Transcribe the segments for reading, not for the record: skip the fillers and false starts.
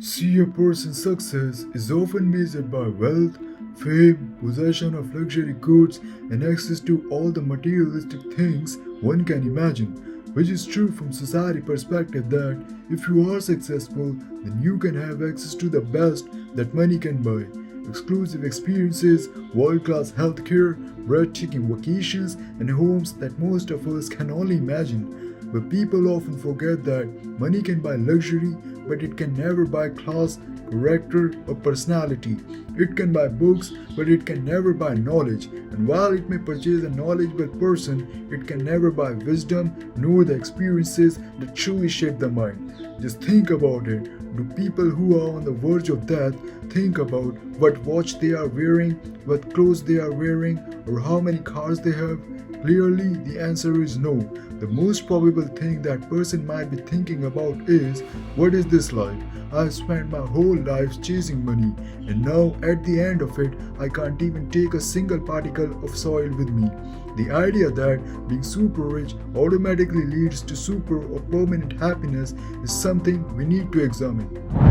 See, a person's success is often measured by wealth, fame, possession of luxury goods, and access to all the materialistic things one can imagine, which is true from society perspective that if you are successful, then you can have access to the best that money can buy. Exclusive experiences, world-class healthcare, breathtaking vacations, and homes that most of us can only imagine. But people often forget that money can buy luxury, but it can never buy class, character, or personality. It can buy books, but it can never buy knowledge. And while it may purchase a knowledgeable person, it can never buy wisdom nor the experiences that truly shape the mind. Just think about it. Do people who are on the verge of death think about what watch they are wearing, what clothes they are wearing, or how many cars they have? Clearly, the answer is no. The most probable thing that person might be thinking about is, what is this life? I've spent my whole life chasing money, and now at the end of it, I can't even take a single particle of soil with me. The idea that being super rich automatically leads to super or permanent happiness is something we need to examine.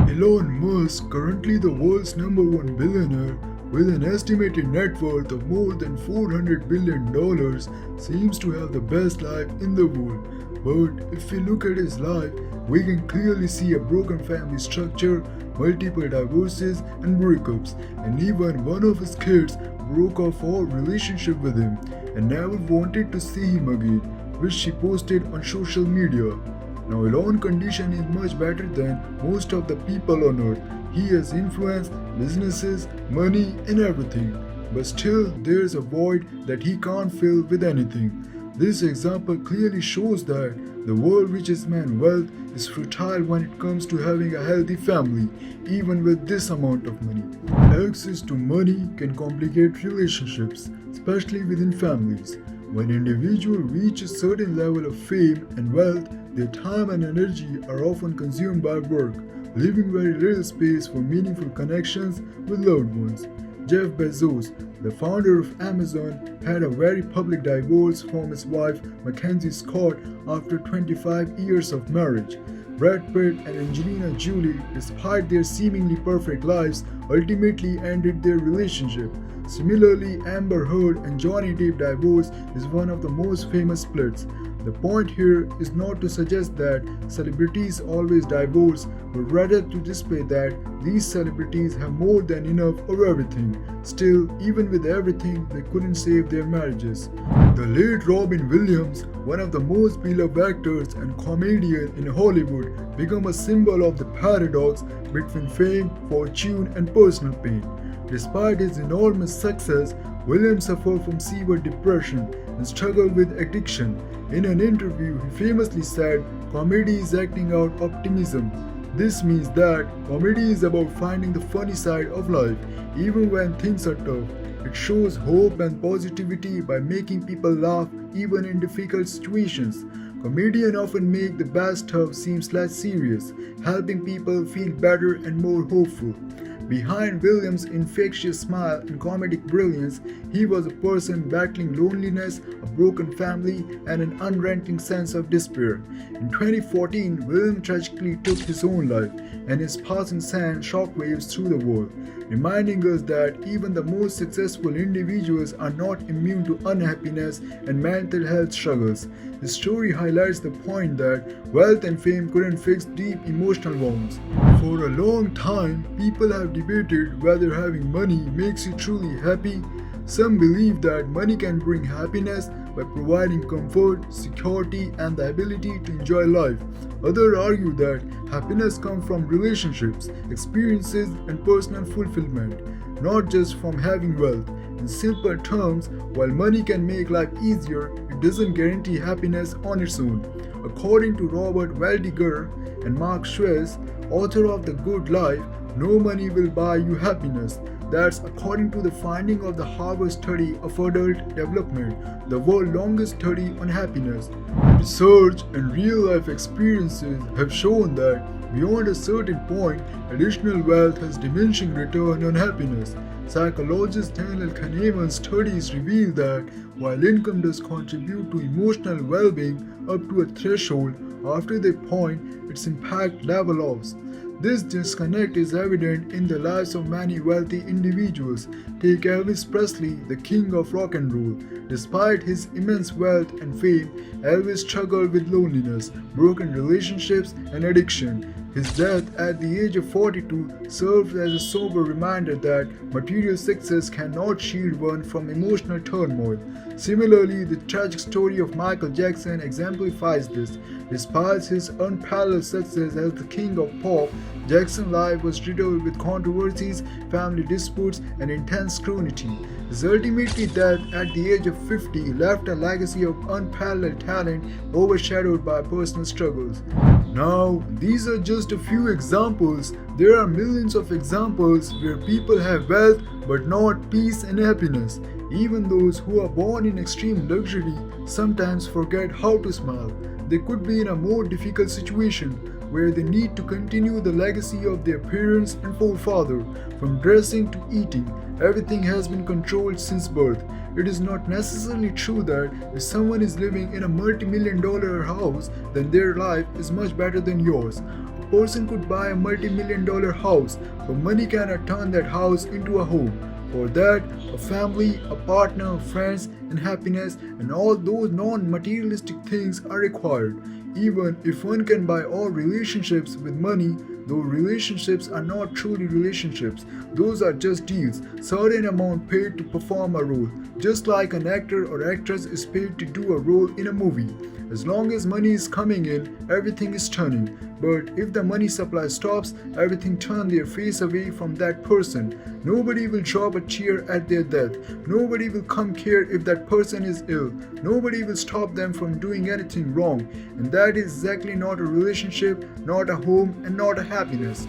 Elon Musk, currently the world's number one billionaire, with an estimated net worth of more than $400 billion, seems to have the best life in the world. But if we look at his life, we can clearly see a broken family structure, multiple divorces and breakups, and even one of his kids broke off all relationship with him and never wanted to see him again, which she posted on social media. Now Elon's condition is much better than most of the people on earth. He has influence, businesses, money, and everything. But still, there is a void that he can't fill with anything. This example clearly shows that the world's richest man's wealth is fertile when it comes to having a healthy family, even with this amount of money. Access to money can complicate relationships, especially within families. When individuals reach a certain level of fame and wealth, their time and energy are often consumed by work, leaving very little space for meaningful connections with loved ones. Jeff Bezos, the founder of Amazon, had a very public divorce from his wife Mackenzie Scott after 25 years of marriage. Brad Pitt and Angelina Jolie, despite their seemingly perfect lives, ultimately ended their relationship. Similarly, Amber Heard and Johnny Depp divorce is one of the most famous splits. The point here is not to suggest that celebrities always divorce, but rather to display that these celebrities have more than enough of everything. Still, even with everything, they couldn't save their marriages. The late Robin Williams, one of the most beloved actors and comedian in Hollywood, became a symbol of the paradox between fame, fortune, and personal pain. Despite his enormous success, Williams suffered from severe depression and struggled with addiction. In an interview, he famously said, "Comedy is acting out optimism." This means that comedy is about finding the funny side of life, even when things are tough. It shows hope and positivity by making people laugh even in difficult situations. Comedians often make the bad stuff seem less serious, helping people feel better and more hopeful. Behind Williams' infectious smile and comedic brilliance, he was a person battling loneliness, a broken family, and an unrelenting sense of despair. In 2014, Williams tragically took his own life, and his passing sent shockwaves through the world, reminding us that even the most successful individuals are not immune to unhappiness and mental health struggles. His story highlights the point that wealth and fame couldn't fix deep emotional wounds. For a long time, people have debated whether having money makes you truly happy. Some believe that money can bring happiness by providing comfort, security, and the ability to enjoy life. Others argue that happiness comes from relationships, experiences, and personal fulfillment, not just from having wealth. In simple terms, while money can make life easier, it doesn't guarantee happiness on its own. According to Robert Waldinger and Mark Schweiss, author of The Good Life, no money will buy you happiness. That's according to the finding of the Harvard Study of Adult Development, the world's longest study on happiness. Research and real-life experiences have shown that beyond a certain point, additional wealth has diminishing return on happiness. Psychologist Daniel Kahneman's studies reveal that while income does contribute to emotional well-being up to a threshold, after that point, its impact level off. This disconnect is evident in the lives of many wealthy individuals. Take Elvis Presley, the king of rock and roll. Despite his immense wealth and fame, Elvis struggled with loneliness, broken relationships, and addiction. His death at the age of 42 served as a sober reminder that material success cannot shield one from emotional turmoil. Similarly, the tragic story of Michael Jackson exemplifies this. Despite his unparalleled success as the king of pop, Jackson's life was riddled with controversies, family disputes, and intense scrutiny. His ultimately death at the age of 50 left a legacy of unparalleled talent overshadowed by personal struggles. Now, these are just a few examples. There are millions of examples where people have wealth but not peace and happiness. Even those who are born in extreme luxury sometimes forget how to smile. They could be in a more difficult situation where they need to continue the legacy of their parents and forefathers. From dressing to eating, everything has been controlled since birth. It is not necessarily true that if someone is living in a multi-million-dollar house, then their life is much better than yours. A person could buy a multi-million-dollar house, but money cannot turn that house into a home. For that, a family, a partner, friends, and happiness, and all those non-materialistic things are required. Even if one can buy all relationships with money, those relationships are not truly relationships. Those are just deals, certain amount paid to perform a role, just like an actor or actress is paid to do a role in a movie. As long as money is coming in, everything is turning. But if the money supply stops, everything turns their face away from that person. Nobody will drop a tear at their death. Nobody will come care if that person is ill. Nobody will stop them from doing anything wrong. And that is exactly not a relationship, not a home, and not a happiness.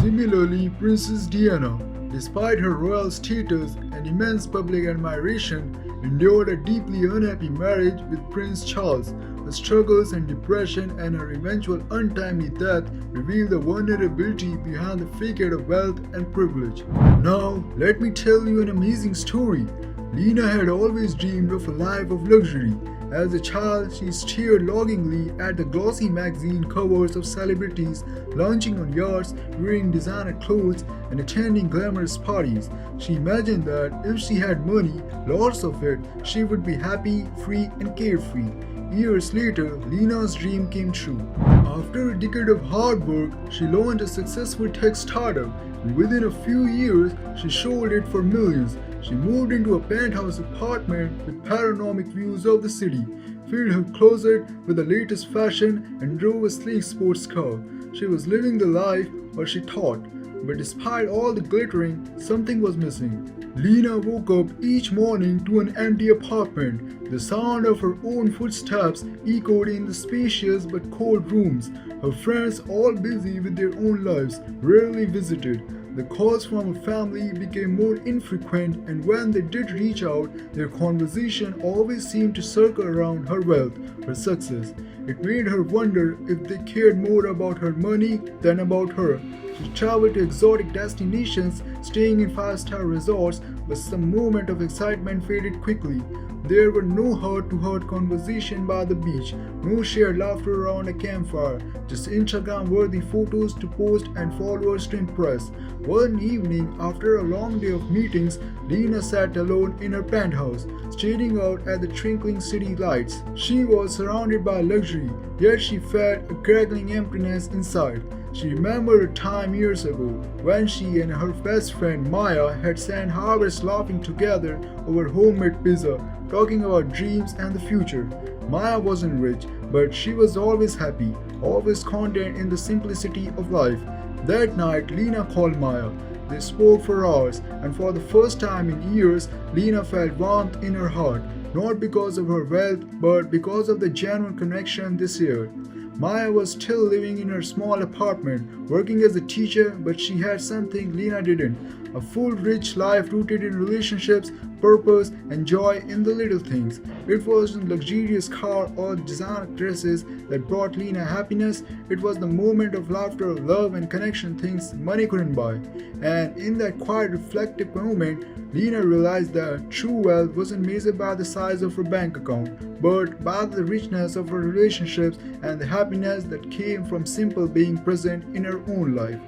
Similarly, Princess Diana, despite her royal status and immense public admiration, endured a deeply unhappy marriage with Prince Charles. Her struggles and depression and her eventual untimely death reveal the vulnerability behind the facade of wealth and privilege. Now, let me tell you an amazing story. Lena had always dreamed of a life of luxury. As a child, she stared longingly at the glossy magazine covers of celebrities lounging on yachts, wearing designer clothes, and attending glamorous parties. She imagined that if she had money, lots of it, she would be happy, free, and carefree. Years later, Lena's dream came true. After a decade of hard work, she launched a successful tech startup, and within a few years, she sold it for millions. She moved into a penthouse apartment with panoramic views of the city, filled her closet with the latest fashion, and drove a sleek sports car. She was living the life, or she thought. But despite all the glittering, something was missing. Lena woke up each morning to an empty apartment. The sound of her own footsteps echoed in the spacious but cold rooms. Her friends, all busy with their own lives, rarely visited. The calls from her family became more infrequent, and when they did reach out, their conversation always seemed to circle around her wealth, her success. It made her wonder if they cared more about her money than about her. She traveled to exotic destinations, staying in five-star resorts, but some moment of excitement faded quickly. There were no heart-to-heart conversation by the beach, no shared laughter around a campfire, just Instagram-worthy photos to post and followers to impress. One evening, after a long day of meetings, Lena sat alone in her penthouse, staring out at the twinkling city lights. She was surrounded by luxury, yet she felt a crackling emptiness inside. She remembered a time years ago when she and her best friend Maya had spent hours laughing together over homemade pizza, talking about dreams and the future. Maya wasn't rich, but she was always happy, always content in the simplicity of life. That night, Lena called Maya. They spoke for hours, and for the first time in years, Lena felt warmth in her heart, not because of her wealth, but because of the genuine connection they shared. Maya was still living in her small apartment, working as a teacher, but she had something Lena didn't. A full, rich life rooted in relationships, purpose and joy in the little things. It wasn't luxurious car or designer dresses that brought Lena happiness. It was the moment of laughter, love, and connection things money couldn't buy. And in that quiet, reflective moment, Lena realized that true wealth wasn't measured by the size of her bank account, but by the richness of her relationships and the happiness that came from simple being present in her own life.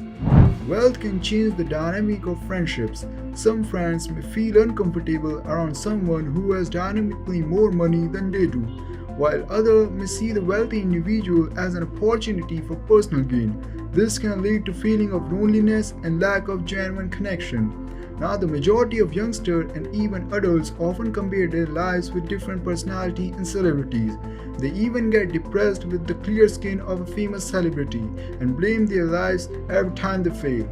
Wealth can change the dynamic of friendships. Some friends may feel uncomfortable around someone who has dynamically more money than they do, while others may see the wealthy individual as an opportunity for personal gain. This can lead to feeling of loneliness and lack of genuine connection. Now, the majority of youngsters and even adults often compare their lives with different personalities and celebrities. They even get depressed with the clear skin of a famous celebrity and blame their lives every time they fail.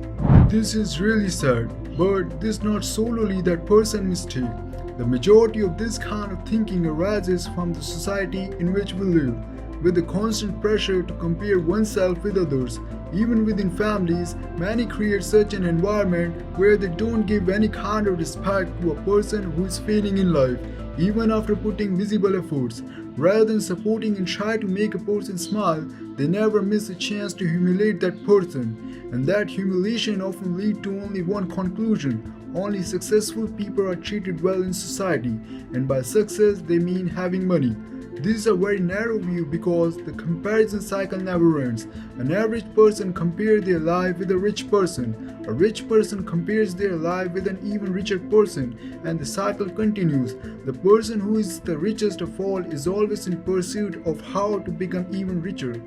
This is really sad, but this is not solely that person's mistake. The majority of this kind of thinking arises from the society in which we live, with the constant pressure to compare oneself with others. Even within families, many create such an environment where they don't give any kind of respect to a person who is failing in life, even after putting visible efforts. Rather than supporting and try to make a person smile, they never miss a chance to humiliate that person. And that humiliation often leads to only one conclusion: only successful people are treated well in society, and by success they mean having money. This is a very narrow view because the comparison cycle never ends. An average person compares their life with a rich person. A rich person compares their life with an even richer person, and the cycle continues. The person who is the richest of all is always in pursuit of how to become even richer.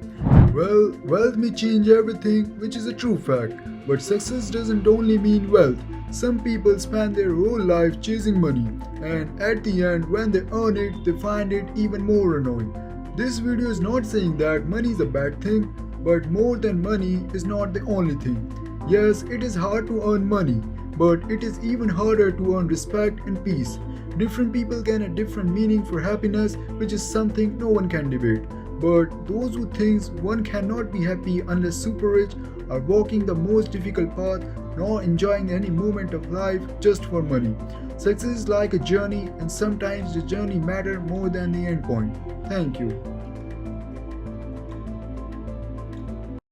Well, wealth may change everything, which is a true fact, but success doesn't only mean wealth. Some people spend their whole life chasing money, and at the end, when they earn it, they find it even more annoying. This video is not saying that money is a bad thing, but more than money is not the only thing. Yes, it is hard to earn money, but it is even harder to earn respect and peace. Different people can have different meaning for happiness, which is something no one can debate. But those who think one cannot be happy unless super rich are walking the most difficult path, nor enjoying any moment of life just for money. Success is like a journey, and sometimes the journey matters more than the end point. Thank you.